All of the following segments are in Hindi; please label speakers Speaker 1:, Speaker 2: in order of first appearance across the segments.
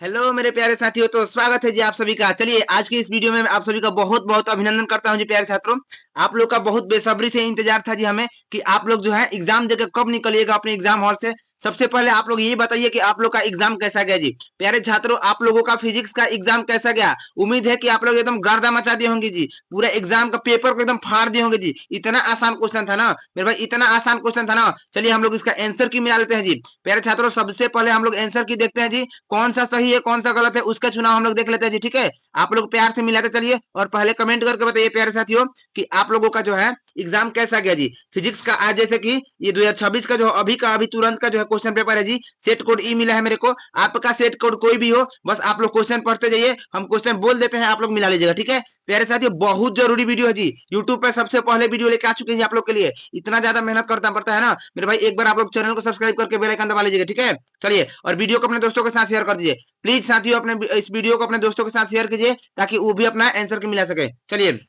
Speaker 1: हेलो मेरे प्यारे साथियों, तो स्वागत है जी आप सभी का। चलिए आज की इस वीडियो में आप सभी का बहुत बहुत अभिनंदन करता हूं जी प्यारे छात्रों। आप लोग का बहुत बेसब्री से इंतजार था जी हमें कि आप लोग जो है एग्जाम देकर कब निकलिएगा अपने एग्जाम हॉल से। सबसे पहले आप लोग ये बताइए कि आप लोग का एग्जाम कैसा गया जी। प्यारे छात्रों, आप लोगों का फिजिक्स का एग्जाम कैसा गया। उम्मीद है कि आप लोग एकदम गर्दा मचा दिए होंगे जी। पूरा एग्जाम का पेपर को एकदम फाड़ दिए होंगे जी। इतना आसान क्वेश्चन था ना मेरे भाई, इतना आसान क्वेश्चन था ना। चलिए हम लोग इसका आंसर की मिला लेते हैं जी। प्यारे छात्रों, सबसे पहले हम लोग आंसर की देखते हैं जी। कौन सा सही है कौन सा गलत है उसका चुनाव हम लोग देख लेते हैं जी। ठीक है, आप लोग प्यार से मिलाते चलिए और पहले कमेंट करके बताइए प्यारे साथियों कि आप लोगों का जो है एग्जाम कैसा गया जी। फिजिक्स का आज जैसे कि ये 2026 का जो अभी का अभी तुरंत का जो है क्वेश्चन पेपर है जी। सेट कोड ई मिला है मेरे को। आपका सेट कोड कोई भी हो, बस आप लोग क्वेश्चन पढ़ते जाइए, हम क्वेश्चन बोल देते हैं, आप लोग मिला लीजिएगा। ठीक है प्यारे साथियों, बहुत जरूरी वीडियो है जी। यूट्यूब पे सबसे पहले वीडियो लेके आ चुके हैं आप लोग के लिए। इतना ज्यादा मेहनत करना पड़ता है ना मेरे भाई। एक बार आप लोग चैनल को सब्सक्राइब करके बेल आइकन दबा लीजिएगा। ठीक है, चलिए और वीडियो को अपने दोस्तों के साथ शेयर कर दीजिए प्लीज साथियों। अपने इस वीडियो को अपने दोस्तों के साथ शेयर कीजिए ताकि वो भी अपना आंसर की मिला सके। चलिए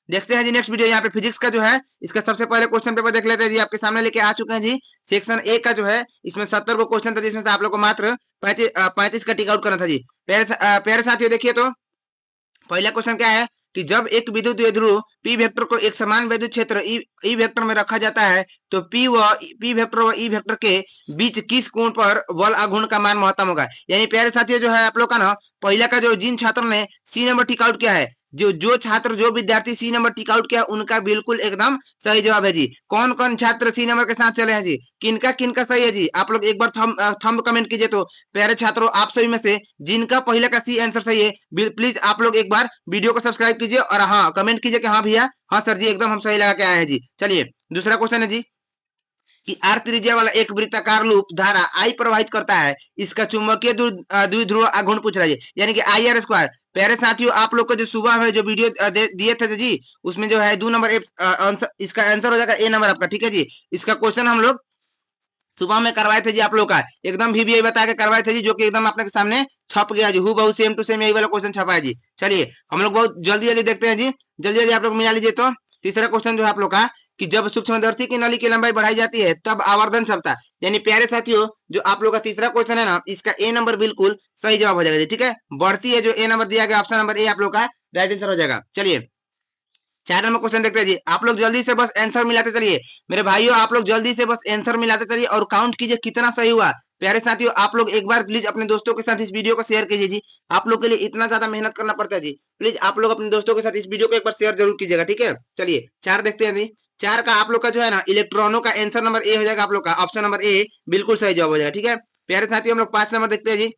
Speaker 1: देखते हैं जी नेक्स्ट वीडियो। यहाँ पे फिजिक्स का जो है इसका सबसे पहले क्वेश्चन पेपर देख लेते हैं जी। आपके सामने लेके आ चुके हैं जी। सेक्शन ए का जो है इसमें 70 को क्वेश्चन था जिसमें से आप लोग को मात्र 35 का टिक आउट करना था जी। प्यारे साथियों देखिए तो पहला क्वेश्चन क्या है कि जब एक विद्युत द्विध्रुव पी वेक्टर को एक समान विद्युत क्षेत्र ई वेक्टर में रखा जाता है तो पी वेक्टर व ई वेक्टर के बीच किस कोण पर बल आघूर्ण का मान महत्तम होगा। यानी प्यारे साथियों जो है आप लोग का ना पहला का जो जिन छात्रों ने सी नंबर टिक आउट किया है, जो जो छात्र जो विद्यार्थी सी नंबर टिक आउट किया उनका बिल्कुल एकदम सही जवाब है जी। कौन कौन छात्र सी नंबर के साथ चले हैं जी, किनका किनका सही है जी। आप लोग एक बार थंब कमेंट कीजिए तो प्यारे छात्रों आप सभी में से जिनका पहले का सी आंसर सही है प्लीज आप लोग एक बार वीडियो को सब्सक्राइब कीजिए और हाँ कमेंट कीजिए कि हाँ भैया, हाँ सर जी एकदम हम सही लगा के आए हैं जी। चलिए दूसरा क्वेश्चन है जी कि आर त्रिज्या वाला एक वृत्ताकार लूप धारा आई प्रवाहित करता है, इसका चुंबकीय द्विध्रुव आघूर्ण पूछ रहा है यानी कि आई आर स्क्वायर। प्यारे साथियों आप लोग को जो सुबह में जो वीडियो दिए थे जी उसमें जो है 2 नंबर इसका आंसर हो जाएगा ए नंबर आपका। ठीक है जी, इसका क्वेश्चन हम लोग सुबह में करवाए थे जी। आप लोग का एकदम भी यही बता के करवाए थे जी, जो कि एकदम आपके सामने छप गया जी। हु बहुत सेम टू सेम यही वाला क्वेश्चन छपा है जी। चलिए हम लोग बहुत जल्दी जल्दी देखते हैं जी, जल्दी जल्दी आप लोग मिला लीजिए। तो तीसरा क्वेश्चन जो है आप लोग का कि जब सूक्ष्मदर्शी की नली की लंबाई बढ़ाई जाती है तब आवर्धन क्षमता। यानी प्यारे साथियों जो आप लोग का तीसरा क्वेश्चन है ना इसका ए नंबर बिल्कुल सही जवाब हो जाएगा जी। ठीक है, बढ़ती है जो ए नंबर दिया गया ऑप्शन नंबर ए आप लोग का राइट आंसर हो जाएगा। चलिए 4 नंबर क्वेश्चन देखते हैं जी। आप लोग जल्दी से बस आंसर मिलाते चलिए मेरे भाइयों, आप लोग जल्दी से बस आंसर मिलाते चलिए और काउंट कीजिए कितना सही हुआ। प्यारे साथियों आप लोग एक बार प्लीज अपने दोस्तों के साथ इस वीडियो को शेयर कीजिए जी। आप लोग के लिए इतना ज्यादा मेहनत करना पड़ता है जी। प्लीज आप लोग अपने दोस्तों के साथ इस वीडियो को एक बार शेयर जरूर कीजिएगा। ठीक है, चलिए 4 देखते हैं जी। 4 का आप लोग का जो है ना इलेक्ट्रॉनों का आंसर नंबर ए हो जाएगा। आप लोग का ऑप्शन नंबर ए बिल्कुल सही जवाब हो जाएगा। ठीक है प्यारे साथियों हम लोग 5 नंबर देखते हैं जी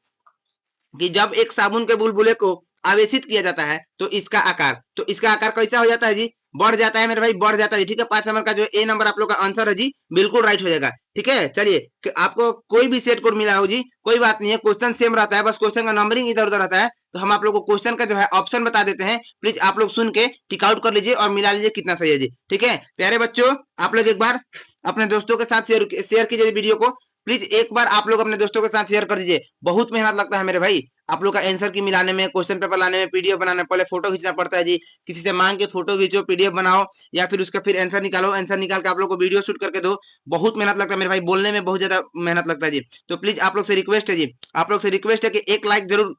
Speaker 1: कि जब एक साबुन के बुलबुले को आवेशित किया जाता है तो इसका आकार कैसा हो जाता है जी, बढ़ जाता है मेरे भाई, बढ़ जाता है। ठीक है 5 नंबर का जो ए नंबर आप लोग का आंसर है जी बिल्कुल राइट हो जाएगा। ठीक है चलिए कि आपको कोई भी सेट कोड मिला हो जी कोई बात नहीं है, क्वेश्चन सेम रहता है, बस क्वेश्चन का नंबरिंग इधर उधर रहता है। तो हम आप लोग को क्वेश्चन का जो है ऑप्शन बता देते हैं, प्लीज आप लोग सुन के टिक आउट कर लीजिए और मिला लीजिए कितना सही है जी। ठीक है प्यारे बच्चों आप लोग एक बार अपने दोस्तों के साथ शेयर कीजिए वीडियो को। प्लीज एक बार आप लोग अपने दोस्तों के साथ शेयर कर दीजिए। बहुत मेहनत लगता है मेरे भाई आप लोग का आंसर की मिलाने में, क्वेश्चन पेपर लाने में, पीडीएफ बनाने में। पहले फोटो खींचना पड़ता है जी, किसी से मांग के फोटो खींचो, पीडीएफ बनाओ या फिर उसका फिर आंसर निकालो, आंसर निकाल के आप लोग को वीडियो शूट करके दो। बहुत मेहनत लगता है मेरे भाई, बोलने में बहुत ज्यादा मेहनत लगता है जी। तो प्लीज आप लोग से रिक्वेस्ट है जी, आप लोग से रिक्वेस्ट है कि एक लाइक जरूर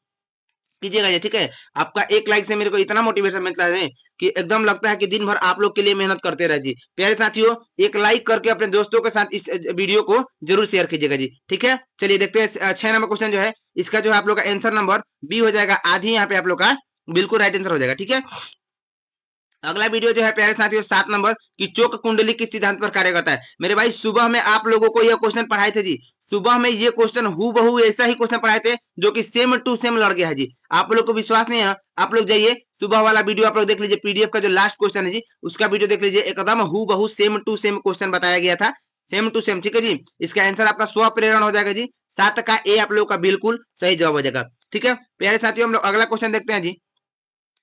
Speaker 1: कीजिएगा जी। ठीक है आपका एक लाइक से मेरे को इतना मोटिवेशन मिलता है कि एकदम लगता है कि दिन भर आप लोग के लिए मेहनत करते रहे जी। प्यारे साथियों एक लाइक करके अपने दोस्तों के साथ इस वीडियो को जरूर शेयर कीजिएगा जी। ठीक है चलिए देखते हैं 6 नंबर क्वेश्चन जो है इसका जो है आप लोग का आंसर नंबर बी हो जाएगा आधी। यहाँ पे आप लोग का बिल्कुल राइट आंसर हो जाएगा। ठीक है अगला वीडियो जो है प्यारे साथियों 7 नंबर की चोक कुंडली किस सिद्धांत पर कार्य करता है। मेरे भाई सुबह में आप लोगों को यह क्वेश्चन पढ़ाए थे जी। सुबह में ये क्वेश्चन हूबहू ऐसा ही क्वेश्चन पढ़ाए थे जो कि सेम टू सेम लड़ गया है जी। आप लोग को विश्वास नहीं है, आप लोग जाइए सुबह वाला वीडियो आप लोग देख लीजिए, पीडीएफ का जो लास्ट क्वेश्चन है जी उसका वीडियो देख लीजिए, एकदम हूबहू सेम टू सेम क्वेश्चन बताया गया था, सेम टू सेम। ठीक है जी, इसका आंसर आपका स्व प्रेरण हो जाएगा जी। 7 का ए आप लोग का बिल्कुल सही जवाब हो जाएगा। ठीक है प्यारे साथियों हम लोग अगला क्वेश्चन देखते हैं जी।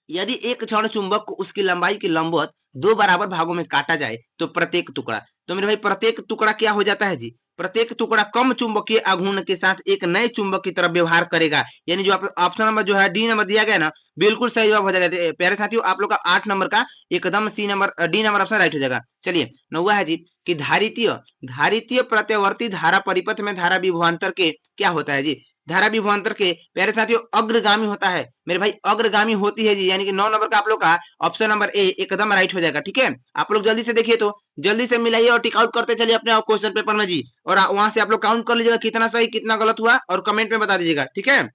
Speaker 1: यदि एक क्षण चुंबक को उसकी लंबाई के लंबवत 2 बराबर भागों में काटा जाए तो प्रत्येक टुकड़ा, तो मेरे भाई प्रत्येक टुकड़ा क्या हो जाता है जी, प्रत्येक टुकड़ा कम चुंबकीय आघूर्ण के साथ एक नए चुंबक की तरफ व्यवहार करेगा। यानी जो ऑप्शन नंबर जो है डी नंबर दिया गया ना बिल्कुल सही जवाब हो जाएगा। प्यारे साथियों आप लोग का 8 नंबर का एकदम C number D number option right हो जाएगा। चलिए 9वां है जी कि धारितीय धारितीय प्रत्यवर्ती धारा परिपथ में धारा विभवांतर के क्या होता है जी। धारा विभवांतर के प्यारे साथियों अग्रगामी होता है मेरे भाई, अग्रगामी होती है जी, यानी कि 9 नंबर का आप लोग का ऑप्शन नंबर ए एकदम राइट हो जाएगा। ठीक है, आप लोग जल्दी से देखिए, तो जल्दी से मिलाइए और टिक आउट करते चलिए अपने क्वेश्चन पेपर में जी, और वहां से आप लोग काउंट कर लीजिएगा कितना सही कितना गलत हुआ और कमेंट में बता दीजिएगा। ठीक है,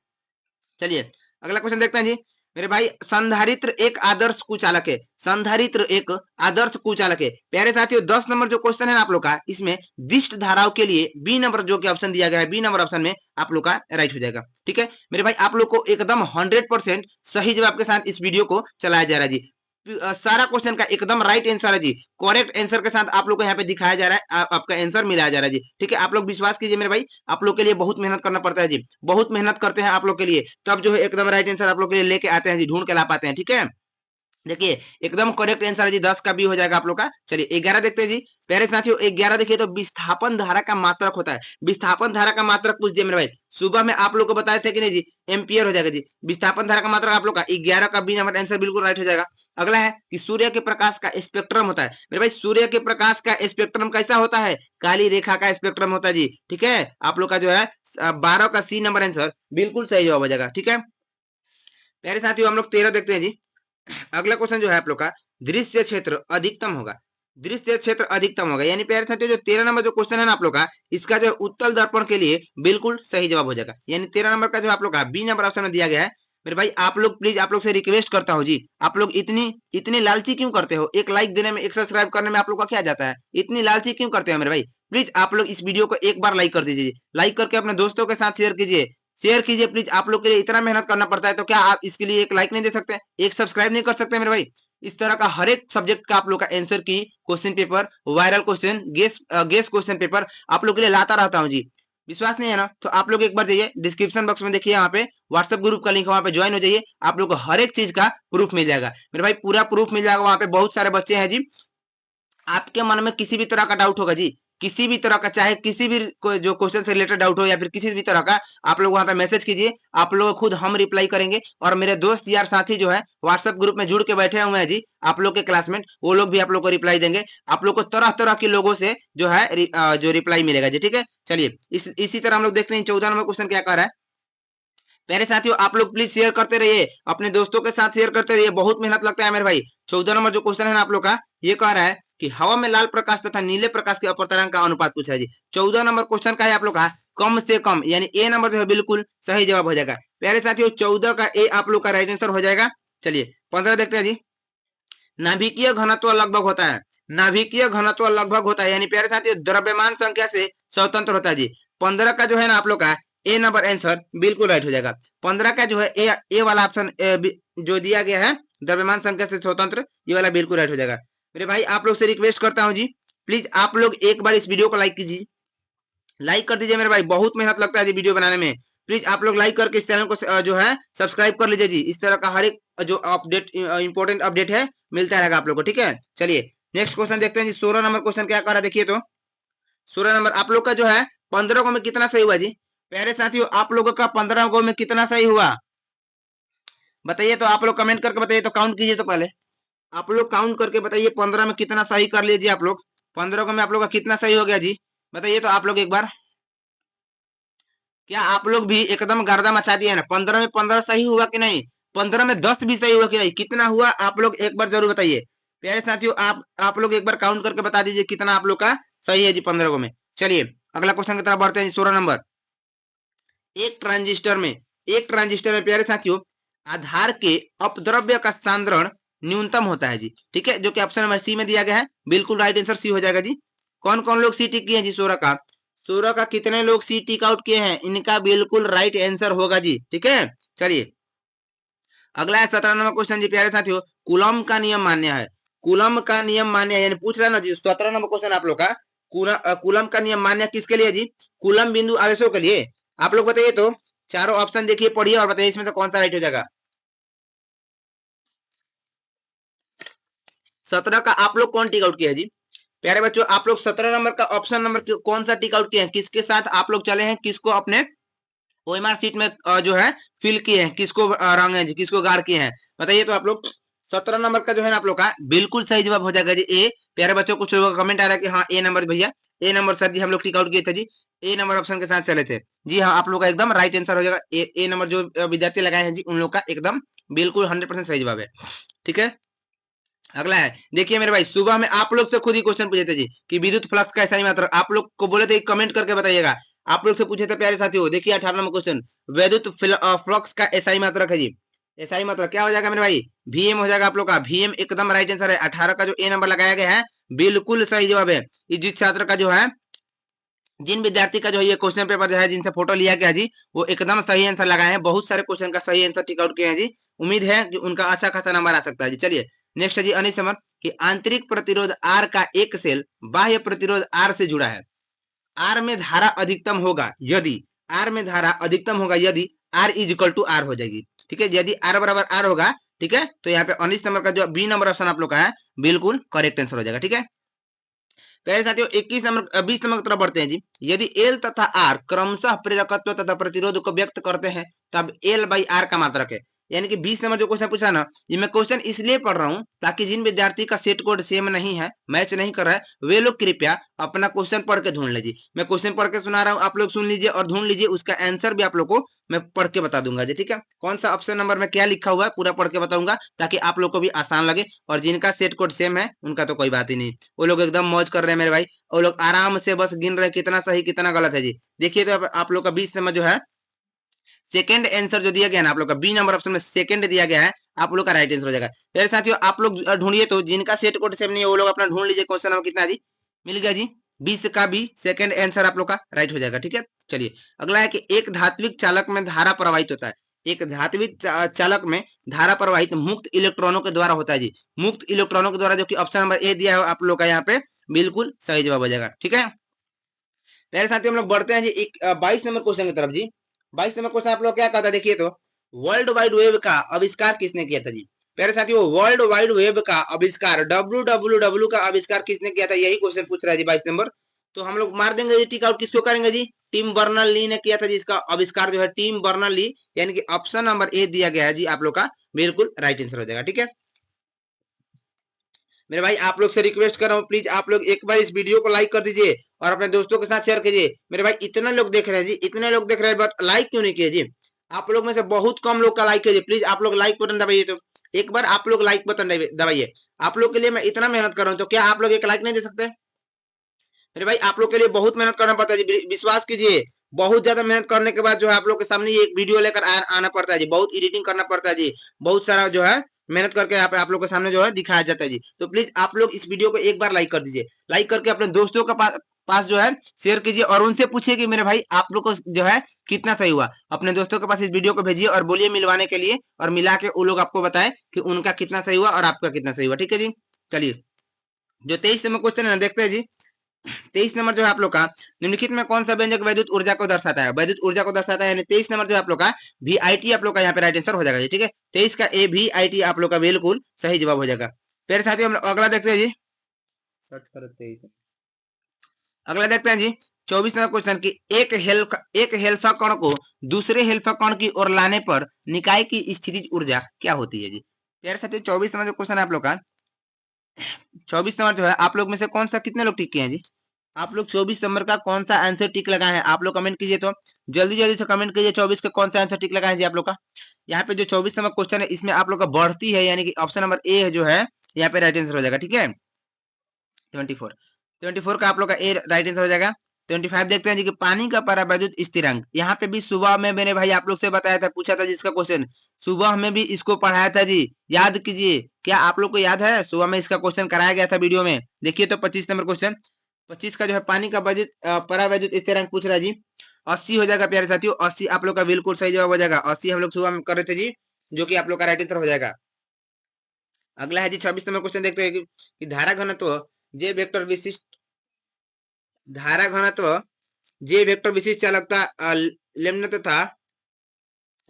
Speaker 1: चलिए अगला क्वेश्चन देखते हैं जी। मेरे भाई संधारित्र एक आदर्श कुचालक है, संधारित्र एक आदर्श कुचालक है। प्यारे साथियों 10 नंबर जो क्वेश्चन है ना आप लोग का, इसमें दिष्ट धाराओं के लिए बी नंबर जो कि ऑप्शन दिया गया है, बी नंबर ऑप्शन में आप लोग का राइट हो जाएगा। ठीक है मेरे भाई, आप लोग को एकदम 100% सही जवाब के साथ इस वीडियो को चलाया जा रहा है जी। सारा क्वेश्चन का एकदम राइट आंसर है जी, करेक्ट आंसर के साथ आप लोग को यहाँ पे दिखाया जा रहा है, आपका आंसर मिलाया जा रहा है जी। ठीक है, आप लोग विश्वास कीजिए मेरे भाई, आप लोग के लिए बहुत मेहनत करना पड़ता है जी, बहुत मेहनत करते हैं आप लोग के लिए, तब जो है एकदम राइट आंसर आप लोग के लिए लेके आते हैं जी, ढूंढ के ला पाते हैं। ठीक है, देखिए एकदम करेक्ट आंसर है जी, 10 का बी हो जाएगा आप लोग का। चलिए 11 देखते हैं जी। प्यारे साथियों 11 देखिए तो विस्थापन धारा का मात्रक होता है, विस्थापन धारा का मात्रक पूछ दिया मेरे भाई, सुबह में आप लोग को बताए थे कि नहीं जी, एम्पियर हो जाएगा जी। विस्थापन धारा का मात्रक आप लोग का 11 का बी नंबर आंसर बिल्कुल राइट हो जाएगा। अगला है कि सूर्य के प्रकाश का स्पेक्ट्रम होता है मेरे भाई, सूर्य के प्रकाश का स्पेक्ट्रम कैसा होता है, काली रेखा का स्पेक्ट्रम होता है जी। ठीक है, आप लोग का जो है 12 का सी नंबर आंसर बिल्कुल सही जवाब हो जाएगा। ठीक है प्यारे साथियों, हम लोग 13 देखते हैं जी। अगला क्वेश्चन जो है आप लोग का, दृश्य क्षेत्र अधिकतम होगा, दृश्य क्षेत्र अधिकतम होगा, यानी प्यारे साथियों जो 13 नंबर जो क्वेश्चन है ना आप लोग का, इसका जो उत्तल दर्पण के लिए बिल्कुल सही जवाब हो जाएगा। यानी 13 नंबर का जो आप लोग का बी नंबर ऑप्शन में दिया गया है। मेरे भाई आप लोग प्लीज, आप लोग से रिक्वेस्ट करता हूँ जी, आप लोग इतनी इतनी लालची क्यों करते हो, एक लाइक देने में, एक सब्सक्राइब करने में आप लोग का क्या जाता है, इतनी लालची क्यों करते हो मेरे भाई। प्लीज आप लोग इस वीडियो को एक बार लाइक कर दीजिए, लाइक करके अपने दोस्तों के साथ शेयर कीजिए, शेयर कीजिए प्लीज। आप लोग के लिए इतना मेहनत करना पड़ता है, तो क्या आप इसके लिए एक लाइक नहीं दे सकते, एक सब्सक्राइब नहीं कर सकते मेरे भाई। इस तरह का हर एक सब्जेक्ट का आप लोग का आंसर की question paper, viral question, guess question paper आप लोग के लिए लाता रहता हूं जी। विश्वास नहीं है ना, तो आप लोग एक बार जाइए डिस्क्रिप्शन बॉक्स में, देखिए यहाँ पे व्हाट्सएप ग्रुप का लिंक है, वहां पे ज्वाइन हो जाइए, आप लोग को हर एक चीज का प्रूफ मिल जाएगा मेरे भाई, पूरा प्रूफ मिल जाएगा। वहां पे बहुत सारे बच्चे हैं जी, आपके मन में किसी भी तरह का डाउट होगा जी, किसी भी तरह का, चाहे किसी भी जो क्वेश्चन से रिलेटेड डाउट हो या फिर किसी भी तरह का, आप लोग वहां पे मैसेज कीजिए, आप लोग खुद हम रिप्लाई करेंगे। और मेरे दोस्त यार साथी जो है व्हाट्सएप ग्रुप में जुड़ के बैठे हुए हैं जी, आप लोग के क्लासमेट, वो लोग भी आप लोग को रिप्लाई देंगे। आप लोग को तरह तरह के लोगों से जो है जो रिप्लाई मिलेगा जी। ठीक है, चलिए इसी तरह हम लोग देखते हैं 14 नंबर क्वेश्चन क्या कह रहा है। प्यारे साथियों आप लोग प्लीज शेयर करते रहिए, अपने दोस्तों के साथ शेयर करते रहिए, बहुत मेहनत लगता है मेरे भाई। 14 नंबर जो क्वेश्चन है ना आप लोग का, ये कह रहा है कि हवा में लाल प्रकाश तथा नीले प्रकाश के अपवर्तनांक का अनुपात पूछा है जी। 14 नंबर क्वेश्चन का है आप लोग का कम से कम, यानी ए नंबर जो है बिल्कुल सही जवाब हो जाएगा। प्यारे साथियों 14 का ए आप लोग का राइट आंसर हो जाएगा। चलिए 15 देखते हैं जी। नाभिकीय घनत्व लगभग होता है, नाभिकीय घनत्व लगभग होता है, यानी प्यारे साथियों द्रव्यमान संख्या से स्वतंत्र होता है जी। 15 का जो है ना आप लोग का ए नंबर आंसर बिल्कुल राइट हो जाएगा। 15 का जो है ए वाला ऑप्शन जो दिया गया है, द्रव्यमान संख्या से स्वतंत्र, ये वाला बिल्कुल राइट हो जाएगा। मेरे भाई आप लोग से रिक्वेस्ट करता हूँ जी, प्लीज आप लोग एक बार इस वीडियो को लाइक कीजिए, लाइक कर दीजिए मेरे भाई, बहुत मेहनत लगता है जी वीडियो बनाने में। प्लीज आप लोग लाइक करके इस चैनल को जो है सब्सक्राइब कर लीजिए जी। इस तरह का हर एक जो अपडेट, इंपॉर्टेंट अपडेट है, मिलता रहेगा आप लोग को। ठीक है, चलिए नेक्स्ट क्वेश्चन देखते हैं जी। 16 नंबर क्वेश्चन क्या कर रहा है देखिए, तो 16 नंबर आप लोग का जो है 15 को में कितना सही हुआ जी। प्यारे साथियों आप लोगों का 15 को में कितना सही हुआ बताइए, तो आप लोग कमेंट करके बताइए, तो काउंट कीजिए, तो पहले आप लोग काउंट करके बताइए 15 में कितना सही कर लीजिए आप लोग। 15 को में आप लोग का कितना सही हो गया जी, बताइए तो आप लोग एक बार। क्या आप लोग भी एकदम गर्दा मचा दिए ना, 15 में 15 सही हुआ कि नहीं, 15 में 10 भी सही हुआ कि नहीं, कितना हुआ आप लोग एक बार जरूर बताइए। प्यारे साथियों आप लोग एक बार काउंट करके बता दीजिए कितना आप लोग का सही है जी 15 को में। चलिए अगला क्वेश्चन की तरफ बढ़ते हैं 16 नंबर। एक ट्रांजिस्टर में प्यारे साथियों आधार के अपद्रव्य का सांद्रण न्यूनतम होता है जी। ठीक है, जो कि ऑप्शन नंबर सी में दिया गया है, बिल्कुल राइट आंसर सी हो जाएगा जी। कौन कौन लोग सी टिक किए हैं जी 16 का, 16 का कितने लोग सी टिक आउट किए हैं, इनका बिल्कुल राइट आंसर होगा जी। ठीक है, चलिए अगला है 17 नंबर क्वेश्चन जी। प्यारे साथियों कूलम का नियम मान्य है, कूलम का नियम मान्य है, यानी पूछ रहा है ना जी 17 नंबर क्वेश्चन आप लोग का, कूलम का नियम मान्य किसके लिए जी, कूलम बिंदु आवेशों के लिए। आप लोग बताइए तो, चारों ऑप्शन देखिए, पढ़िए और बताइए इसमें से कौन सा राइट हो जाएगा। 17 का आप लोग कौन टिक आउट किया है जी। प्यारे बच्चों आप लोग 17 नंबर का ऑप्शन नंबर कौन सा टिक आउट किए हैं, किसके साथ आप लोग चले हैं, किसको अपने ओएमआर सीट में जो है फिल किए हैं, किसको रंग है जी, किसको गाड़ किए हैं, बताइए तो आप लोग। 17 नंबर का जो है ना आप लोग का बिल्कुल सही जवाब हो जाएगा जी ए। प्यारे बच्चों कुछ लोगों का कमेंट आ रहा है कि हाँ ए नंबर भैया, ए नंबर सर जी हम लोग टिक आउट किए थे जी। ए नंबर ऑप्शन के साथ चले थे। जी हाँ, आप लोग का एकदम राइट आंसर हो जाएगा। ए नंबर जो विद्यार्थी लगाए हैं जी, उन लोग का एकदम बिल्कुल 100% सही जवाब है। ठीक है, अगला है, देखिए मेरे भाई, सुबह में आप लोग से खुद ही क्वेश्चन पूछे थे जी कि विद्युत फ्लक्स का SI मात्रक, आप लोग को बोले थे कमेंट करके बताइएगा। आप लोग से पूछे थे प्यारे साथियों, देखिए 18 नंबर क्वेश्चन, विद्युत फ्लक्स का SI मात्रक है जी। SI मात्रक क्या हो जाएगा मेरे भाई? VM हो जाएगा आप लोग का। VM एकदम राइट आंसर है। 18 का जो ए नंबर लगाया गया है बिल्कुल सही जवाब है। जिस छात्र का जो है, जिन विद्यार्थी का जो है ये क्वेश्चन पेपर जो है, जिनसे फोटो लिया गया जी, वो एकदम सही आंसर लगाए हैं। बहुत सारे क्वेश्चन का सही आंसर टिक आउट किए हैं जी। उम्मीद है कि उनका अच्छा खासा नंबर आ सकता है जी। चलिए नेक्स्ट है जी, अनिश नंबर कि आंतरिक प्रतिरोध R का एक सेल बाह्य प्रतिरोध R से जुड़ा है। R में धारा अधिकतम होगा यदि, R में धारा अधिकतम होगा यदि R is equal to R हो जाएगी। ठीक है, यदि R बराबर R होगा, ठीक है, तो यहाँ पे अनिश नंबर का जो बी नंबर ऑप्शन आप लोग का है बिल्कुल करेक्ट आंसर हो जाएगा। ठीक है, प्यारे साथियों 21 नंबर 20 नंबर की तरफ बढ़ते हैं जी। यदि एल तथा आर क्रमशः प्रेरकत्व तथा प्रतिरोध को व्यक्त करते हैं, तब एल बाई आर का मात्रक है। यानी कि 20 नंबर जो क्वेश्चन पूछा ना, ये मैं क्वेश्चन इसलिए पढ़ रहा हूँ ताकि जिन विद्यार्थी का सेट कोड सेम नहीं है, मैच नहीं कर रहा है, वे लोग कृपया अपना क्वेश्चन पढ़ के ढूंढ लीजिए। मैं क्वेश्चन पढ़ के सुना रहा हूँ, आप लोग सुन लीजिए और ढूंढ लीजिए। उसका आंसर भी आप लोग को मैं पढ़ के बता दूंगा जी। ठीक है, कौन सा ऑप्शन नंबर में क्या लिखा हुआ है पूरा पढ़ के बताऊंगा, ताकि आप लोग को भी आसान लगे। और जिनका सेट कोड सेम है उनका तो कोई बात ही नहीं, वो लोग एकदम मौज कर रहे हैं मेरे भाई। वो लोग आराम से बस गिन रहे हैं कितना सही कितना गलत है जी। देखिए तो आप लोग का 20 में जो है सेकंड आंसर जो दिया गया ना, आप लोग का बी नंबर ऑप्शन में सेकंड दिया गया है, आप लोग का राइट आंसर हो जाएगा। मेरे साथियों आप लोग ढूंढिए, तो जिनका सेट कोड सेम नहीं है वो लोग अपना ढूंढ लीजिए। क्वेश्चन नंबर कितना जी? मिल गया जी, 20 का भी सेकंड आंसर आप लोग का राइट हो जाएगा। ठीक है, चलिए अगला है कि एक धात्विक चालक में धारा प्रवाहित होता है। एक धात्विक चालक में धारा प्रवाहित मुक्त इलेक्ट्रॉनों के द्वारा होता है जी। मुक्त इलेक्ट्रॉनों के द्वारा, जो कि ऑप्शन नंबर ए दिया है आप लोग का यहाँ पे बिल्कुल सही जवाब हो जाएगा। ठीक है, मेरे साथियों हम लोग बढ़ते हैं जी 22 नंबर क्वेश्चन की तरफ जी। 22 नंबर क्वेश्चन आप लोग क्या कहता है, देखिए तो, वर्ल्ड वाइड वेब का आविष्कार किसने किया था जी? मेरे साथियों वर्ल्ड वाइड वेब का आविष्कार, WWW का आविष्कार किसने किया था, यही क्वेश्चन पूछ रहा है जी 22 नंबर। तो हम लोग मार देंगे जी टिक आउट, किसको करेंगे जी? टिम बर्नर ली ने किया था जी। इसका आविष्कार जो है टिम बर्नर ली, यानी कि ऑप्शन नंबर ए दिया गया है जी आप लोग का बिल्कुल राइट आंसर हो जाएगा। ठीक है मेरे भाई, आप लोग से रिक्वेस्ट कर रहा हूँ, प्लीज आप लोग एक बार इस वीडियो को लाइक कर दीजिए और अपने दोस्तों के साथ शेयर कीजिए। मेरे भाई इतने लोग देख रहे हैं जी, इतने लोग देख रहे हैं, बट लाइक क्यों नहीं किए जी? आप लोग में से बहुत कम लोग का लाइक कीजिए, प्लीज आप लोग लाइक बटन दबाइए। तो एक बार आप लोग लाइक बटन दबाइए। आप लोग के लिए मैं इतना मेहनत कर रहा हूँ, तो क्या आप लोग एक लाइक नहीं दे सकते? मेरे भाई आप लोग के लिए बहुत मेहनत करना पड़ता है जी, विश्वास कीजिए। बहुत ज्यादा मेहनत करने के बाद जो है आप लोग के सामने ये एक वीडियो लेकर आना पड़ता है जी। बहुत एडिटिंग करना पड़ता है जी, बहुत सारा जो है मेहनत करके यहाँ पे आप लोग के सामने जो है दिखाया जाता है जी। तो प्लीज आप लोग इस वीडियो को एक बार लाइक कर दीजिए। लाइक करके अपने दोस्तों के पास जो है शेयर कीजिए और उनसे पूछिए कि मेरे भाई आप लोग को जो है कितना सही हुआ। अपने दोस्तों के पास इस वीडियो को भेजिए और बोलिए मिलवाने के लिए, और मिला के वो लोग आपको बताए कि उनका कितना सही हुआ और आपका कितना सही हुआ। ठीक है जी, चलिए जो 23 नंबर क्वेश्चन है ना, देखते हैं जी। 23 नंबर जो है आप लोग का, निम्नलिखित में कौन सा व्यंजक वैद्युत ऊर्जा को दर्शाता है? वैद्युत ऊर्जा को दर्शाता है, यानी 23 नंबर जो है आप लोग का VIT आप लोग का यहाँ पे राइट आंसर हो जाएगा जी। ठीक है, 23 का ए VIT आप लोग का बिल्कुल सही जवाब हो जाएगा। फिर साथियों हम अगला देखते हैं जी, सर्च करो 23। अगला देखते हैं जी 24 नंबर क्वेश्चन की, एक हेल्फा कण को दूसरे हेल्फा कण की ओर लाने पर निकाय की स्थितिज ऊर्जा क्या होती है जी? प्यारे साथियों 24 नंबर जो क्वेश्चन है आप लोग का, 24 नंबर जो है आप लोग में से कौन सा कितने लोग टिक किए हैं जी? आप लोग 24 नंबर का कौन सा आंसर टिक लगाए हैं? आप लोग कमेंट कीजिए, तो जल्दी जल्दी से कमेंट कीजिए 24 का कौन सा आंसर टिक लगाए हैं जी आप लोग का। यहाँ पे जो 24 नंबर क्वेश्चन है इसमें आप लोग का बढ़ती है, यानी कि ऑप्शन नंबर ए जो है यहाँ पे राइट आंसर हो जाएगा। ठीक है, 24 24 का आप लोग का ए राइट आंसर हो जाएगा। 25 देखते हैं जी कि पानी का परावैद्युत स्थिरांक, यहाँ पे भी सुबह में मैंने भाई आप लोग से बताया था, पूछा था जिसका क्वेश्चन, सुबह में भी इसको पढ़ाया था जी। याद कीजिए, क्या आप लोग को याद है? सुबह में इसका क्वेश्चन कराया गया था वीडियो में। देखिए तो 25 नंबर क्वेश्चन, 25 का जो है पानी का वैद्युत परावैद्युत स्थिरांक पूछ रहा है जी। 80 हो जाएगा प्यारे साथियों, 80 आप लोग का बिल्कुल सही जवाब हो जाएगा। 80 हम लोग सुबह में कर रहे थे जी, जो कि आप लोग का राइट आंसर हो जाएगा। अगला है जी 26 नंबर क्वेश्चन, देखते हैं कि धारा घनत्व जे वेक्टर विशिष्ट, धारा घनत्व जे वेक्टर विशिष्ट चालकता लेम्न तथा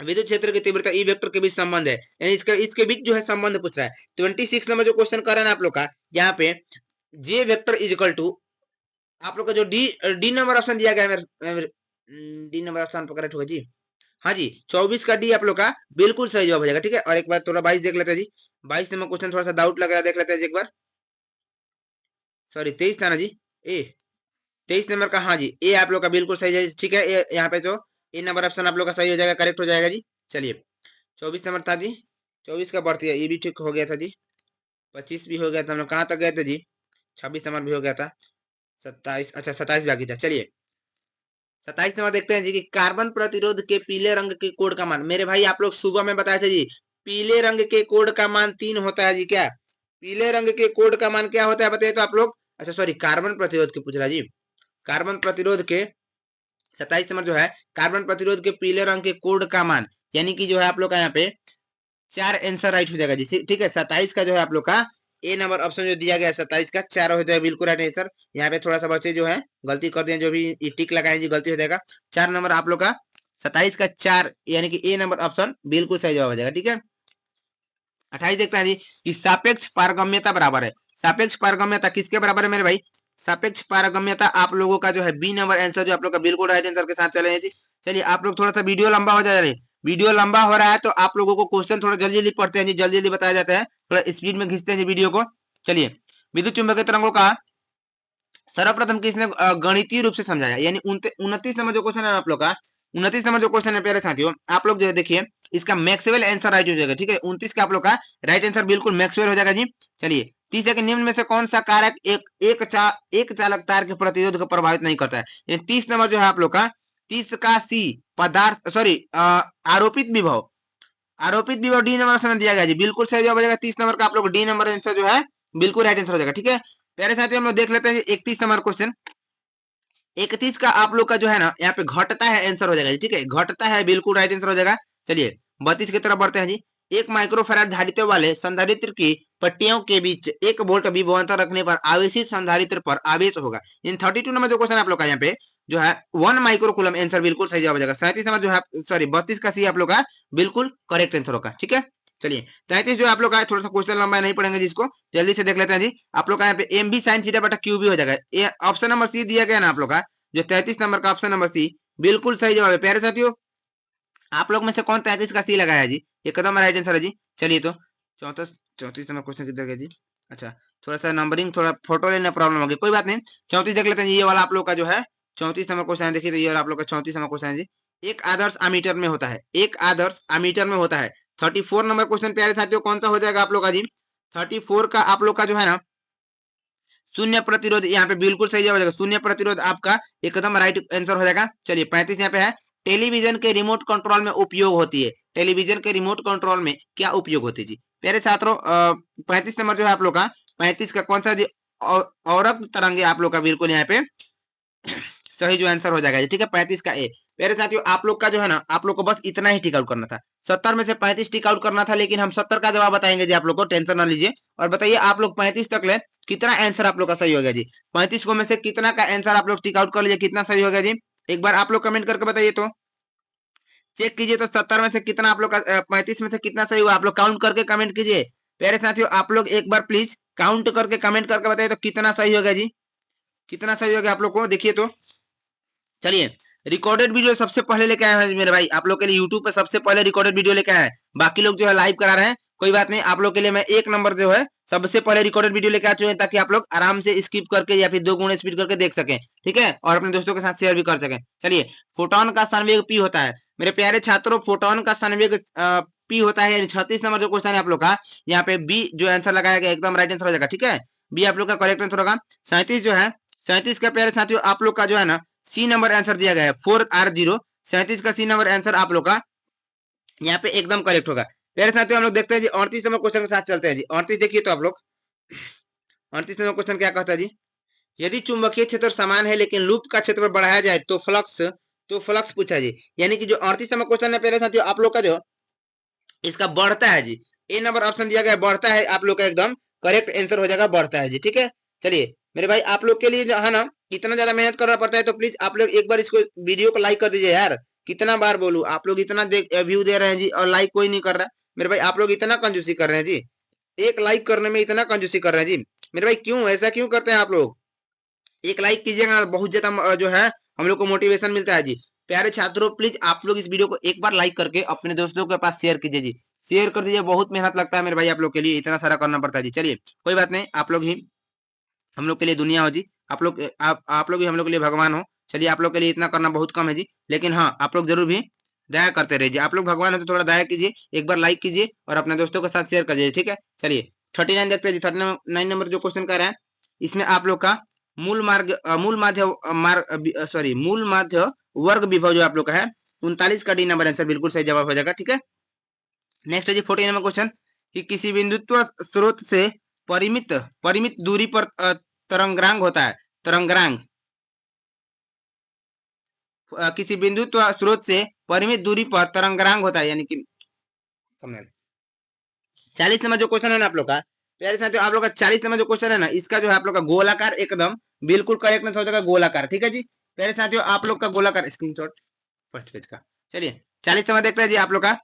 Speaker 1: विद्युत क्षेत्र की तीव्रता ई वेक्टर के बीच संबंध है, यानी इसके बीच जो है संबंध पूछ रहा है। 26 नंबर जो क्वेश्चन कर रहा है ना आप लोग का, यहाँ पे जे वेक्टर इज इक्वल टू, आप लोग का जो डी नंबर ऑप्शन दिया गया है, डी नंबर ऑप्शन पर करेक्ट होगा जी। हाँ जी, 24 का डी आप लोग का बिल्कुल सही जवाब हो जाएगा। ठीक है, और एक बार थोड़ा 22 देख लेते हैं जी। 22 नंबर क्वेश्चन थोड़ा सा डाउट लग रहा है, देख लेते हैं एक बार। सॉरी 23 था ना जी, ए 23 नंबर का हाँ जी, ए आप लोग का बिल्कुल सही है, ठीक है। यहाँ पे जो ए नंबर ऑप्शन आप लोग का सही हो जाएगा, करेक्ट हो जाएगा जी। चलिए 24 नंबर था जी, 24 का बढ़ती है, ये भी ठीक हो गया था जी। 25 भी हो गया था, हम लोग कहाँ तक गए थे जी? 26 नंबर भी हो गया था। 27, अच्छा 27 बाकी था। चलिए 27 नंबर देखते हैं जी कि कार्बन प्रतिरोध के पीले रंग के कोड का मान। मेरे भाई आप लोग सुबह में बताए थे जी, पीले रंग के कोड का मान 3 होता है जी। क्या पीले रंग के कोड का मान क्या होता है बताइए तो आप लोग। अच्छा सॉरी, कार्बन प्रतिरोध के पूछ रहा जी। कार्बन प्रतिरोध के 27 नंबर जो है, कार्बन प्रतिरोध के पीले रंग के कोड का मान, यानी कि जो है आप लोग का यहाँ पे 4 आंसर राइट हो जाएगा जी। ठीक है, 27 का जो है आप लोग का ए नंबर ऑप्शन जो दिया गया है 27 का 4 हो जाएगा, बिल्कुल राइट आंसर। यहाँ पे थोड़ा सा बच्चे जो है गलती कर दिए, जो भी टिक लगाए जी गलती हो जाएगा। 4 नंबर आप लोग का 27 का 4, यानी कि ए नंबर ऑप्शन बिल्कुल सही जवाब हो जाएगा, ठीक है। 28 देखते हैं जी कि सापेक्ष पारगम्यता बराबर है। सापेक्ष पारगम्यता किसके बराबर है मेरे भाई? सापेक्ष पारगम्यता आप लोगों का जो है बी नंबर आंसर जो आप लोग का बिल्कुल राइट आंसर के साथ चले हैं जी। चलिए आप लोग थोड़ा सा वीडियो लंबा हो जा रहे हैं, वीडियो लंबा हो रहा है तो आप लोगों को क्वेश्चन थोड़ा जल्दी जल्दी पढ़ते हैं जी, जल्दी जल्दी बताया जाता है, थोड़ा स्पीड में खींचते हैं जी वीडियो को। चलिए विद्युत चुंबकीय तरंगों का सर्वप्रथम किसने गणितीय रूप से समझाया, यानी 29 नंबर जो क्वेश्चन है आप लोग का, 29 नंबर जो क्वेश्चन है प्यारे साथियों, आप लोग जो है देखिए इसका मैक्सवेल आंसर राइट हो जाएगा, ठीक है। 29 का आप लोग का राइट आंसर बिल्कुल मैक्सवेल हो जाएगा जी। चलिए 30 के निम्न में से कौन सा कारक एक चालक तार के प्रतिरोध को प्रभावित नहीं करता है? ये 30 नंबर जो है आप लोग का, 30 का सी पदार्थ सॉरी आरोपित विभव, आरोपित विभव डी नंबर ऑप्शन में दिया गया जी, बिल्कुल सही जवाब हो जाएगा। 30 नंबर का आप लोग डी नंबर आंसर जो है बिल्कुल राइट आंसर हो जाएगा, ठीक है। प्यारे साथियों हम लोग देख लेते हैं 31 नंबर क्वेश्चन। 31 का आप लोग का जो है ना यहाँ पे घटता है आंसर हो जाएगा, ठीक है, घटता है बिल्कुल राइट आंसर हो जाएगा। चलिए 32 की तरफ बढ़ते हैं जी। 1 माइक्रोफैराड धारित्व वाले संधारित्र की पट्टियों के बीच 1 वोल्ट विभवांतर रखने पर आवेशित संधारित्र पर आवेश होगा। इन 32 नंबर जो क्वेश्चन आप लोग का यहाँ पे जो है 1 माइक्रोकूलम आंसर बिल्कुल सही जवाब हो जाएगा। 37 नंबर जो है सॉरी 32 का सी आप लोग का बिल्कुल करेक्ट आंसर होगा, ठीक है। चलिए 33 जो आप लोग का थोड़ा सा क्वेश्चन लंबा नहीं पढ़ेंगे जिसको जल्दी से देख लेते हैं जी। आप लोग का यहाँ पे एम बी साइन थीटा बटा क्यू भी हो जाएगा। ऑप्शन नंबर सी दिया गया ना आप लोग का, जो 33 नंबर का ऑप्शन नंबर सी बिल्कुल सही जवाब है। प्यारे साथियों आप लोग में से कौन 33 का सी लगाया जी? एकदम राइट आंसर है जी। चलिए तो 34 नंबर क्वेश्चन किधर गया जी? अच्छा थोड़ा सा नंबरिंग थोड़ा फोटो लेने प्रॉब्लम हो गई, कोई बात नहीं। 34 देख लेते हैं, ये वाला आप लोग का जो है 34 नंबर क्वेश्चन है, देखिए तो ये वाला आप लोग का 34 नंबर क्वेश्चन है जी। एक आदर्श अमीटर में होता है, एक आदर्श अमीटर में होता है। 34 नंबर क्वेश्चन प्यारे साथियों कौन सा हो जाएगा आप लोग का जी? 34 का आप लोग का जो है ना शून्य प्रतिरोध, यहाँ पे बिल्कुल सही जवाब हो जाएगा। शून्य प्रतिरोध आपका एकदम राइट आंसर हो जाएगा। चलिए 35 यहाँ पे है, टेलीविजन के रिमोट कंट्रोल में उपयोग होती है। टेलीविजन के रिमोट कंट्रोल में क्या उपयोग होती है जी? प्यारे छात्रों 35 नंबर जो है आप लोग का 35 का कौन सा जी? औरत तरंगे आप लोग का बिल्कुल यहाँ पे सही जो आंसर हो जाएगा, ठीक है। 35 का ए। मेरे साथियों आप लोग का जो है ना आप लोग को बस इतना ही टिक आउट करना था, 70 में से 35 टिक आउट करना था, लेकिन हम 70 का जवाब बताएंगे जी आप लोग को, टेंशन ना लीजिए। और बताइए आप लोग 35 तक ले कितना आंसर आप लोग का सही हो गया जी? 35 को में से कितना का आंसर आप लोग टिक आउट कर लीजिए, कितना सही हो गया जी? एक बार आप लोग कमेंट करके बताइए तो चेक कीजिए तो 70 में से कितना आप लोग का 35 में से कितना सही हुआ, आप लोग काउंट करके कमेंट कीजिए। प्यारे साथियों आप लोग एक बार प्लीज काउंट करके कमेंट करके बताइए तो कितना सही हो गया जी, कितना सही हो गया आप लोग को देखिए तो। चलिए रिकॉर्डेड वीडियो सबसे पहले लेके आए हैं मेरे भाई, आप लोग के लिए यूट्यूब पे सबसे पहले रिकॉर्डेड वीडियो लेके आए हैं। बाकी लोग जो है लाइव करा रहे हैं, कोई बात नहीं, आप लोग के लिए मैं एक नंबर जो है सबसे पहले रिकॉर्डेड वीडियो लेके आ चुके हैं, ताकि आप लोग आराम से स्किप करके या फिर 2 गुना स्पीड करके देख सकें, ठीक है, और अपने दोस्तों के साथ शेयर भी कर सकें। चलिए फोटोन का संवेग पी होता है। मेरे प्यारे छात्रों फोटोन का संवेग पी होता है, 36 नंबर जो क्वेश्चन है आप लोग का, यहाँ पे बी जो आंसर लगाया गया एकदम राइट आंसर हो जाएगा, ठीक है। बी आप लोग का करेक्ट आंसर होगा। 37 जो है 37 का प्यारे साथियों आप लोग का जो है ना सी नंबर आंसर दिया गया है 4R0। 37 का सी नंबर आंसर आप लोग का यहाँ पे एकदम करेक्ट होगा। प्यारे साथियों हम लोग देखते हैं जी 38 नंबर क्वेश्चन के साथ चलते हैं जी। 38 देखिए तो आप लोग 38 नंबर क्वेश्चन क्या कहता है जी? यदि चुंबकीय क्षेत्र समान है लेकिन लूप का क्षेत्र बढ़ाया जाए तो फ्लक्स पूछा जी, यानी कि जो 38 नंबर क्वेश्चन है प्यारे साथियों आप लोग का जो इसका बढ़ता है जी, ए नंबर ऑप्शन दिया गया है बढ़ता है, आप लोग का एकदम करेक्ट आंसर हो जाएगा बढ़ता है जी, ठीक है। चलिए मेरे भाई आप लोग के लिए जो है ना इतना ज्यादा मेहनत करना पड़ता है, तो प्लीज आप लोग एक बार इसको वीडियो को लाइक कर दीजिए यार। कितना बार बोलूं, आप लोग इतना व्यू दे रहे हैं जी और लाइक कोई नहीं कर रहा है। मेरे भाई आप लोग इतना कंजूसी कर रहे हैं जी, एक लाइक करने में इतना कंजूसी कर रहे हैं जी। मेरे भाई क्यों ऐसा क्यों करते हैं आप लोग? एक लाइक कीजिएगा, बहुत ज्यादा जो है हम लोग को मोटिवेशन मिलता है जी। प्यारे छात्रों प्लीज आप लोग इस वीडियो को एक बार लाइक करके अपने दोस्तों के पास शेयर कीजिए जी, शेयर कर दीजिए, बहुत मेहनत लगता है मेरे भाई आप लोग के लिए, इतना सारा करना पड़ता है जी। चलिए कोई बात नहीं, आप लोग ही हम लोग के लिए दुनिया हो जी, आप लोग भी हम लोग के लिए भगवान हो। चलिए आप लोग के लिए इतना करना बहुत कम है जी, लेकिन हाँ आप लोग जरूर भी दया करते रहिए। आप लोग भगवान हो तो थोड़ा दया कीजिए, एक बार लाइक कीजिए और अपने दोस्तों के साथ शेयर कर दीजिए, ठीक है। चलिए 39 देखते हैं जी। 39 नंबर जो क्वेश्चन कर रहा है, इसमें आप लोग का मूल माध्य वर्ग विभव जो आप लोग का है 39 का डी नंबर आंसर बिल्कुल सही जवाब हो जाएगा, ठीक है। नेक्स्ट है जी 40 नंबर क्वेश्चन कि किसी बिंदुत्व स्रोत से परिमित परिमित दूरी पर तरंगांग होता है। तरंगांग किसी बिंदुत्व स्रोत से परिमित दूरी पर तरंगांग होता है, यानी कि समझ 40 नंबर जो क्वेश्चन है ना आप लोग का, प्यारे साथियों आप लोग का 40 नंबर जो क्वेश्चन है ना, इसका जो है आप लोग का गोलाकार एकदम बिल्कुल करेक्ट आंसर हो जाएगा, गोलाकार, ठीक है जी। प्यारे साथियों आप लोग का गोलाकार स्क्रीनशॉट फर्स्ट पेज का। चलिए 40 नंबर देखते हैं जी। आप लोग का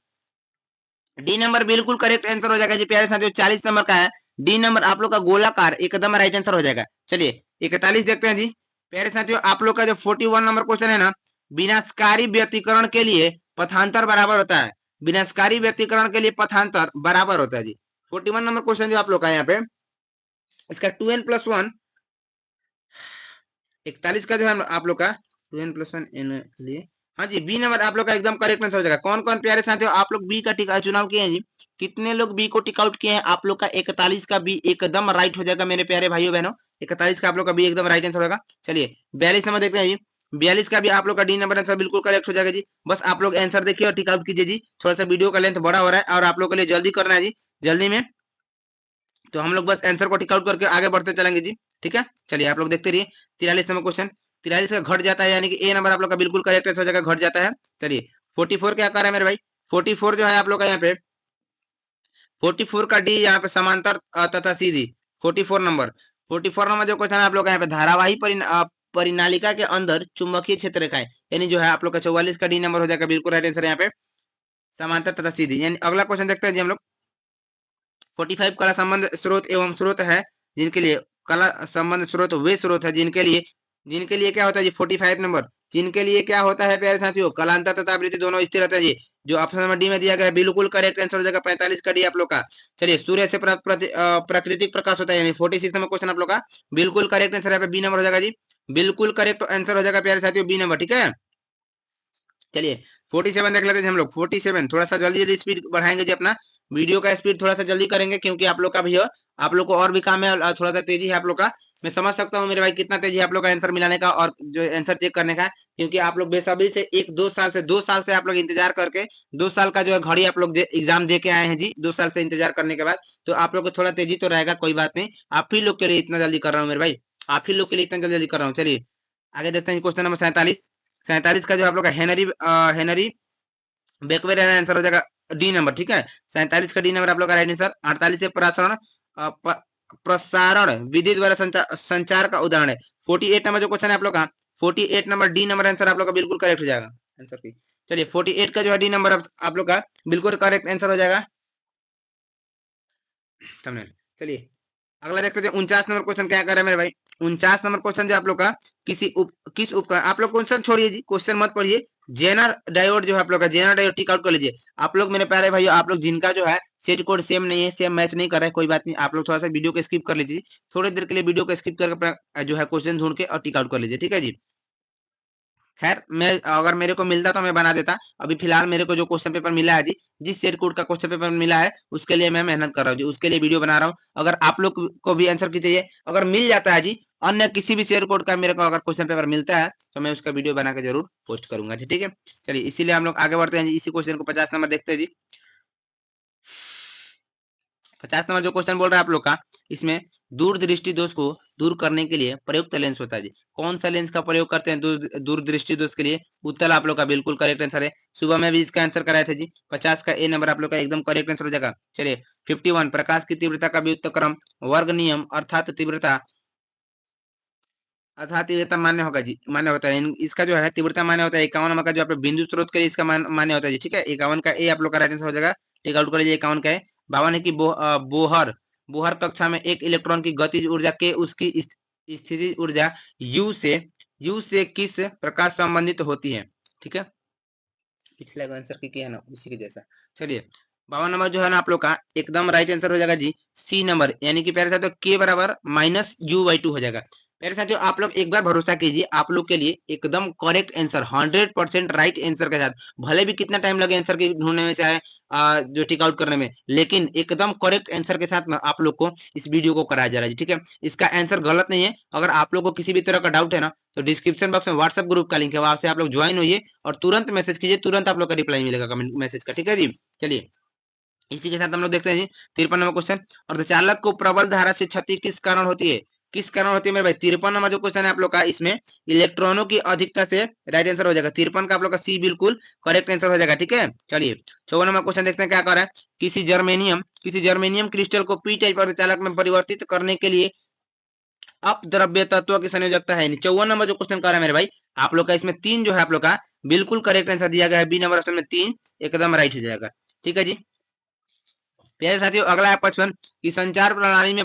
Speaker 1: डी नंबर बिल्कुल करेक्ट आंसर हो जाएगा जी। प्यारे साथियों 40 नंबर का है डी नंबर, आप लोग का गोलाकार एकदम राइट आंसर हो जाएगा। चलिए 41 देखते हैं जी। प्यारे साथियों आप लोग का जो 41 नंबर क्वेश्चन है ना, विनाशकारी व्यतिकरण के लिए पथांतर बराबर होता है। विनाशकारी व्यतिकरण के लिए पथांतर बराबर होता है जी। 41 नंबर क्वेश्चन जो आप लोग का यहाँ पे, इसका 2n+1 41 का जो है आप लोग का 2n+1 n के लिए, हाँ जी बी नंबर आप लोग का एकदम करेक्ट आंसर हो जाएगा। कौन कौन प्यारे साथियों आप लोग बी का टिका चुनाव किए हैं जी? कितने लोग बी को टिक आउट किए हैं? आप लोग का 41 का बी एकदम राइट हो जाएगा मेरे प्यारे भाइयों बहनों। 41 का आप लोग का बी एकदम राइट आंसर होगा। चलिए 42 नंबर देखते हैं जी। 42 का भी आप लोग का डी नंबर आंसर बिल्कुल करेक्ट हो जाएगा जी। बस आप लोग आंसर देखिए और टिक आउट कीजिए जी। थोड़ा सा वीडियो का लेंथ बड़ा हो रहा है और आप लोग के लिए जल्दी करना है जी, जल्दी में, तो हम लोग बस आंसर को टिक आउट करके आगे बढ़ते चलेंगे जी, ठीक है। चलिए आप लोग देखते रहिए 43 नंबर क्वेश्चन। 43 का घट जाता है, यानी कि ए नंबर आप लोग का बिल्कुल करेक्ट हो जाएगा, घट जाता है। चलिए 44 क्या कर रहा है मेरे भाई? 44 जो है आप लोग का यहाँ पे 44 का डी यहाँ पे समांतर तथा सीधी 44 नंबर। 44 नंबर जो क्वेश्चन है आप लोग का यहाँ पे धारावाही परिनालिका के अंदर चुंबकीय क्षेत्र रेखाएं, यानी जो है आप लोग का 44 का डी नंबर हो जाएगा बिल्कुल राइट आंसर यहाँ पे, समांतर तथा सीधी। यानी अगला क्वेश्चन देखते हैं जी हम लोग। 45 कला संबंध स्रोत एवं स्रोत है जिनके लिए, कला संबंध स्रोत वे स्रोत है जिनके लिए क्या होता है जी 45 नंबर, जिनके लिए क्या होता है प्यारे साथियों, कलांतर तथा आवृत्ति दोनों स्थिर रहता है जी। जो ऑप्शन नंबर डी में दिया गया है बिल्कुल करेक्ट आंसर हो जाएगा 45 का डी आप लोग का। चलिए सूर्य से प्राकृतिक प्रकाश होता है, यानी 46 नंबर क्वेश्चन आप लोग का बिल्कुल करेक्ट आंसर यहाँ पे बी नंबर हो जाएगा जी। बिल्कुल करेक्ट आंसर हो जाएगा प्यारे साथियों बी नंबर, ठीक है। चलिए 47 देख लेते हैं हम लोग। 47 थोड़ा सा जल्दी जल्दी स्पीड बढ़ाएंगे जी, अपना वीडियो का स्पीड थोड़ा सा जल्दी करेंगे क्योंकि आप लोग का भी हो, आप लोग को और भी काम है और थोड़ा सा तेजी है आप लोग का। मैं समझ सकता हूँ मेरे भाई कितना तेजी है आप लोग का आंसर मिलाने का और जो आंसर चेक करने का, क्योंकि आप लोग बेसब्री से 2 साल से आप लोग इंतजार करके 2 साल का जो है घड़ी आप लोग एग्जाम दे के आए हैं जी। 2 साल से इंतजार करने के बाद तो आप लोग को थोड़ा तेजी तो रहेगा, कोई बात नहीं। आप ही लोग के लिए इतना जल्दी कर रहा हूँ मेरे भाई, आप ही लोग के लिए इतना जल्दी जल्दी कर रहा हूँ। चलिए आगे देखते हैं क्वेश्चन नंबर 47। 47 का जो आप लोग का हेनरी बेकवेरियन आंसर हो जाएगा डी नंबर, ठीक है। 47 का डी नंबर आप लोग का राइट आंसर। 48 से प्रसारण विधि द्वारा संचार का उदाहरण है। 48 नंबर जो क्वेश्चन है आप लोग का 48 नंबर डी नंबर आंसर आप लोग का बिल्कुल करेक्ट हो जाएगा आंसर की। चलिए 48 का जो है डी नंबर आप लोग का बिल्कुल करेक्ट आंसर हो जाएगा। चलिए अगला देखते हैं 49 नंबर क्वेश्चन क्या कर रहा है मेरे भाई। 49 नंबर क्वेश्चन जो आप लोग का किस उपकरण, आप लोग क्वेश्चन छोड़िए जी, क्वेश्चन मत पढ़िए। जेनर डायोड जो है आप लोग का, जेनर डायोड टिक आउट कर लीजिए। आप लोग मेरे प्यारे भाई, आप लोग जिनका जो है सेट कोड सेम नहीं है, सेम मैच नहीं कर रहा है, कोई बात नहीं, आप लोग थोड़ा सा वीडियो को स्किप कर लीजिए। थोड़ी देर के लिए वीडियो को स्किप करके जो है क्वेश्चन ढूंढ के और टिक आउट कर लीजिए, ठीक है जी। खैर मैं अगर मेरे को मिलता तो मैं बना देता। अभी फिलहाल मेरे को जो क्वेश्चन पेपर मिला है जी, जिस सेट कोड का क्वेश्चन पेपर मिला है उसके लिए मैं मेहनत कर रहा हूँ जी, उसके लिए वीडियो बना रहा हूँ। अगर आप लोग को भी आंसर की चाहिए, अगर मिल जाता है जी, अन्य किसी भी शेयर कोड का मेरे को अगर क्वेश्चन पेपर मिलता है तो मैं उसका वीडियो बना के जरूर पोस्ट करूंगा जी, ठीक है। चलिए इसीलिए हम लोग आगे बढ़ते हैं जी। इसी क्वेश्चन को 50 नंबर देखते हैं जी। 50 नंबर जो क्वेश्चन बोल रहा है आप लोग का, इसमें दूरदृष्टि दोष को दूर करने के लिए प्रयुक्त लेंस होता है जी। कौन सा लेंस का प्रयोग करते हैं दूरदृष्टि दोष के लिए? उत्तर आप लोग का बिल्कुल करेक्ट आंसर है। सुबह में भी इसका आंसर कराए थे जी। 50 का ए नंबर आप लोग का एकदम करेक्ट आंसर हो जाएगा। चलिए 51 प्रकाश की तीव्रता का व्युत्क्रम वर्ग नियम अर्थात तीव्रता मान्य होगा जी, मान्य होता है। इसका जो है तीव्रता मान्य होता है 51 नंबर का जो आप बिंदु स्रोत के लिए इसका मान्य होता है जी, ठीक है। 51 का ए आप लोग का राइट आंसर हो जाएगा, टेक आउट कर लीजिए 51 का ए। 52 है कि बोहर बोहर कक्षा में एक इलेक्ट्रॉन की गतिज ऊर्जा के उसकी स्थिति ऊर्जा यू से किस प्रकार संबंधित होती है, ठीक है। पिछले आंसर की किया ना उसी के जैसा। चलिए 52 नंबर जो है ना आप लोग का एकदम राइट आंसर हो जाएगा जी, सी नंबर, यानी कि प्यारे साथियों के बराबर -u/2 हो जाएगा। मेरे साथियों आप लोग एक बार भरोसा कीजिए, आप लोग के लिए एकदम करेक्ट आंसर 100% राइट आंसर के साथ, भले भी कितना टाइम लगे आंसर के ढूंढने में, चाहे जो टिक आउट करने में, लेकिन एकदम करेक्ट आंसर के साथ ना आप लोग को इस वीडियो को कराया जा रहा है, ठीक है। इसका आंसर गलत नहीं है। अगर आप लोग को किसी भी तरह का डाउट है ना, तो डिस्क्रिप्शन बॉक्स में व्हाट्सएप ग्रुप का लिंक है, वहां से आप लोग ज्वाइन होइए और तुरंत मैसेज कीजिए, तुरंत आप लोग का रिप्लाई मिलेगा कमेंट मैसेज का, ठीक है जी। चलिए इसी के साथ हम लोग देखते हैं जी 53 नंबर क्वेश्चन। अर्धचालक को प्रबल धारा से क्षति किस कारण होती है? किस कारण होती है मेरे भाई? 53 नंबर जो क्वेश्चन है आप लोग का, इसमें इलेक्ट्रॉनों की अधिकता से राइट आंसर हो जाएगा। 53 का आप लोग का सी बिल्कुल करेक्ट आंसर हो जाएगा, ठीक है। चलिए 54 नंबर क्वेश्चन देखते हैं क्या कर रहा है। किसी जर्मेनियम क्रिस्टल को पी टाइप अर्धचालक में परिवर्तित करने के लिए अपद्रव्य तत्व की संयोजकता है। 54 नंबर जो क्वेश्चन कर रहा है मेरे भाई, आप लोग का इसमें 3 जो है आप लोग का बिल्कुल करेक्ट आंसर दिया गया है। बी नंबर ऑप्शन में 3 एकदम राइट हो जाएगा, ठीक है जी। प्यारे साथियों अगला है 55 कि संचार प्रणाली में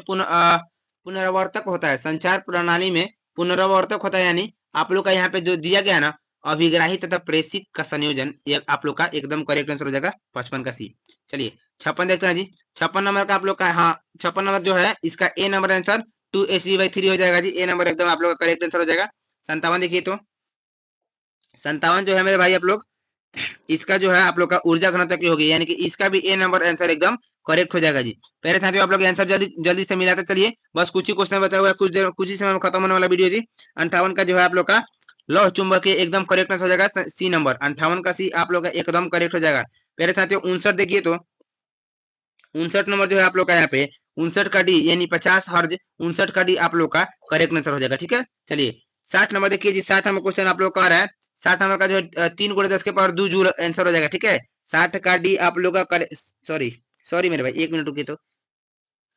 Speaker 1: पुनरावर्तक होता है। संचार प्रणाली में पुनरावर्तक होता है, यानी आप लोग का यहाँ पे जो दिया गया ना, अभिग्राही तथा प्रेषित का संयोजन, ये आप लोग का एकदम करेक्ट आंसर हो जाएगा 55 का सी। चलिए 56 देखते हैं जी। 56 नंबर का आप लोग का, हाँ 56 नंबर जो है इसका ए नंबर आंसर 2hg/3 हो जाएगा जी। ए नंबर एकदम आप लोग का करेक्ट आंसर हो जाएगा। 57 देखिए तो 57 जो है मेरे भाई आप लोग, इसका जो है आप लोग का ऊर्जा घनत्व की होगी, यानी कि इसका भी ए नंबर आंसर एकदम करेक्ट हो जाएगा जी। पहले साथियों आप लोग आंसर जल्दी जल्दी से मिलाते चलिए, बस कुछ ही क्वेश्चन बचा हुआ है, कुछ ही समय में खत्म होने वाला वीडियो जी। 58 का जो है आप लोग का लौह चुंबकीय एकदम करेक्ट हो जाएगा सी नंबर। 58 का सी आप लोग का एकदम करेक्ट हो जाएगा। पहले साथियों 59 देखिए तो 59 नंबर जो है आप लोग का यहाँ पे 59 का डी यानी 50 हर्ज, 59 का डी आप लोग का करेक्ट आंसर हो जाएगा, ठीक है। चलिए 60 नंबर देखिए जी। 60 नंबर क्वेश्चन आप लोग का आ रहा है। 60 नंबर का जो है 3 गुणे 10 के पावर 2 जूल आंसर हो जाएगा, ठीक है। 60 का डी आप लोग का सॉरी सॉरी मेरे भाई 1 मिनट रुकिए तो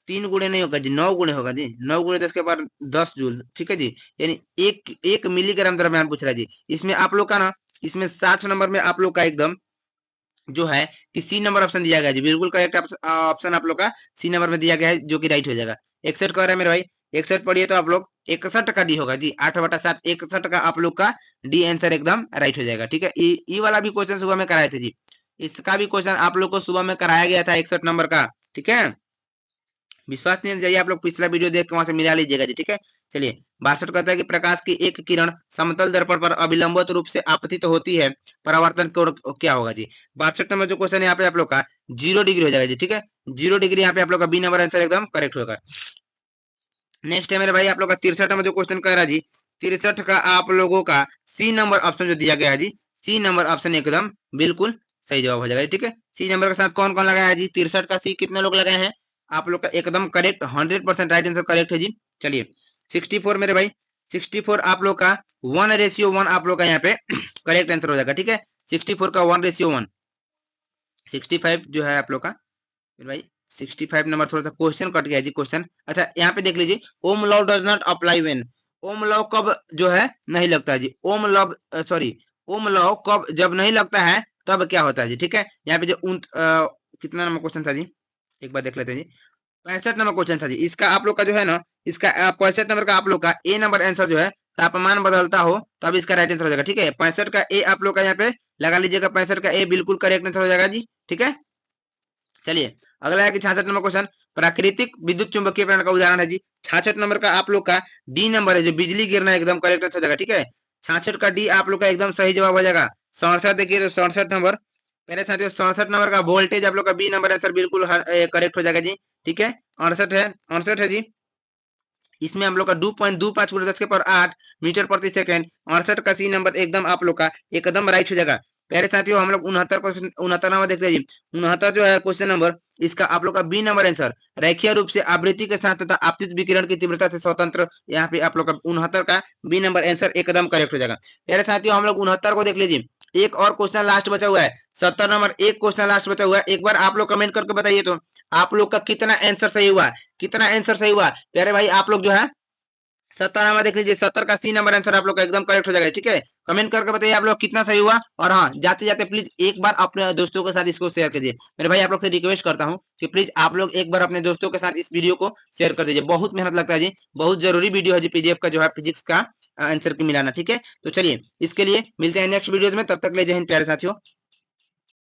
Speaker 1: 3 गुणे नहीं होगा जी, 9 गुणे होगा जी। 9 गुणे 10 के पावर 10 जूल, ठीक है जी। यानी एक मिलीग्राम द्रव्यमान पूछ रहा है जी। इसमें आप लोग का ना, इसमें 60 नंबर में आप लोग का एकदम जो है कि सी नंबर ऑप्शन दिया गया है जी, बिल्कुल करेक्ट ऑप्शन आप लोग का सी नंबर में दिया गया है, जो कि राइट हो जाएगा। 61 कह रहा है मेरे भाई, 61 पढ़िए तो आप लोग 61 का डी होगा जी। 8/7 61 का आप लोग का डी आंसर एकदम राइट हो जाएगा, ठीक है। ई वाला भी क्वेश्चन सुबह में कराए थे जी, इसका भी क्वेश्चन आप लोग को सुबह में कराया गया था 61 नंबर का, ठीक है। विश्वास नहीं है तो जाइए आप लोग पिछला वीडियो देख के वहां से मिला लीजिएगा जी, ठीक है। चलिए 62 कहता है कि प्रकाश की एक किरण समतल दर्पण पर अविलंबित रूप से आपतित होती है, परावर्तन क्या होगा जी। 62 नंबर जो क्वेश्चन है यहाँ पे आप लोग का 0 डिग्री हो जाएगा जी, ठीक है। 0 डिग्री यहाँ पे आप लोग का बी नंबर आंसर एकदम करेक्ट होगा। नेक्स्ट है मेरे भाई आप लोग का 63 नंबर जो क्वेश्चन कह रहा है जी, 63 का आप लोगों का सी नंबर ऑप्शन जो दिया गया है जी, सी नंबर ऑप्शन एकदम बिल्कुल सही जवाब हो जाएगा, ठीक है। सी नंबर के साथ कौन कौन लगाया है जी? 63 का सी कितने लोग लगाए हैं? आप लोग का एकदम करेक्ट 100% राइट आंसर करेक्ट है जी। चलिए 64 मेरे भाई, 64 आप लोग का 1:1 आप लोग का यहाँ पे करेक्ट आंसर हो जाएगा, ठीक है। 64 का 1:1। 65 जो है आप लोग का मेरे भाई, 65 नंबर थोड़ा सा क्वेश्चन कट गया जी क्वेश्चन। अच्छा यहाँ पे देख लीजिए, Ohm law does not apply when. Ohm law कब जो है नहीं लगता जी? Ohm law sorry Ohm law कब जब नहीं लगता है तब क्या होता है जी, ठीक है। यहाँ पे जो कितना नंबर क्वेश्चन था जी, एक बार देख लेते हैं जी। 65 नंबर क्वेश्चन था जी। इसका आप लोग का जो है ना, इसका 65 नंबर का आप लोग का ए नंबर आंसर जो है, तापमान बदलता हो तब इसका राइट आंसर हो जाएगा, ठीक है। 65 का ए आप लोग का यहाँ पे लगा लीजिएगा, 65 का ए बिल्कुल करेक्ट आंसर हो जाएगा जी, ठीक है। चलिए अगला है कि 66 नंबर क्वेश्चन, प्राकृतिक विद्युत चुंबकीय प्रेरण का उदाहरण है जी। 66 नंबर का आप लोग का डी नंबर है जो बिजली गिरना एकदम करेक्ट आंसर हो जाएगा, ठीक है। 66 का डी आप लोग का एकदम सही जवाब हो जाएगा। 67 देखिए तो 67 नंबर, पहले साथियों 67 नंबर का वोल्टेज आप लोग का बी नंबर आंसर बिल्कुल करेक्ट हो जाएगा जी, ठीक है। 68 है जी। इसमें हम लोग का 2.25 × 10 के पावर 8 मीटर प्रति सेकंड। 68 का सी नंबर एकदम आप लोग का एकदम राइट हो जाएगा। प्यारे साथियों हम लोग 69 नंबर देखते हैं जी। 69 जो है क्वेश्चन नंबर, इसका आप लोग का बी नंबर आंसर रेखीय रूप से आवृत्ति के साथ तथा आपतित विकिरण की तीव्रता से स्वतंत्र, यहाँ पे आप लोग का 69 का बी नंबर आंसर एकदम करेक्ट हो जाएगा। प्यारे साथियों हम लोग 69 को देख लीजिए, एक और क्वेश्चन लास्ट बचा हुआ है। 70 नंबर एक क्वेश्चन लास्ट बचा हुआ है, एक बार आप लोग कमेंट करके बताइए तो आप लोग का कितना आंसर सही हुआ, कितना आंसर सही हुआ। प्यारे भाई आप लोग जो है 70 नंबर देख लीजिए, 70 का सी नंबर आंसर आप लोग का एकदम करेक्ट हो जाएगा, ठीक है। कमेंट करके बताइए आप लोग कितना सही हुआ। और हाँ जाते जाते प्लीज एक बार अपने दोस्तों के साथ इसको शेयर कीजिए। मेरे भाई आप लोग से रिक्वेस्ट करता हूँ कि प्लीज आप लोग एक बार अपने दोस्तों के साथ इस वीडियो को शेयर कर दीजिए। बहुत मेहनत लगता है जी, बहुत जरूरी वीडियो है जी, पीडीएफ का जो है फिजिक्स का आंसर की मिलाना, ठीक है। तो चलिए इसके लिए मिलते हैं नेक्स्ट वीडियो में, तब तक ले जय हिंद प्यारे साथियों।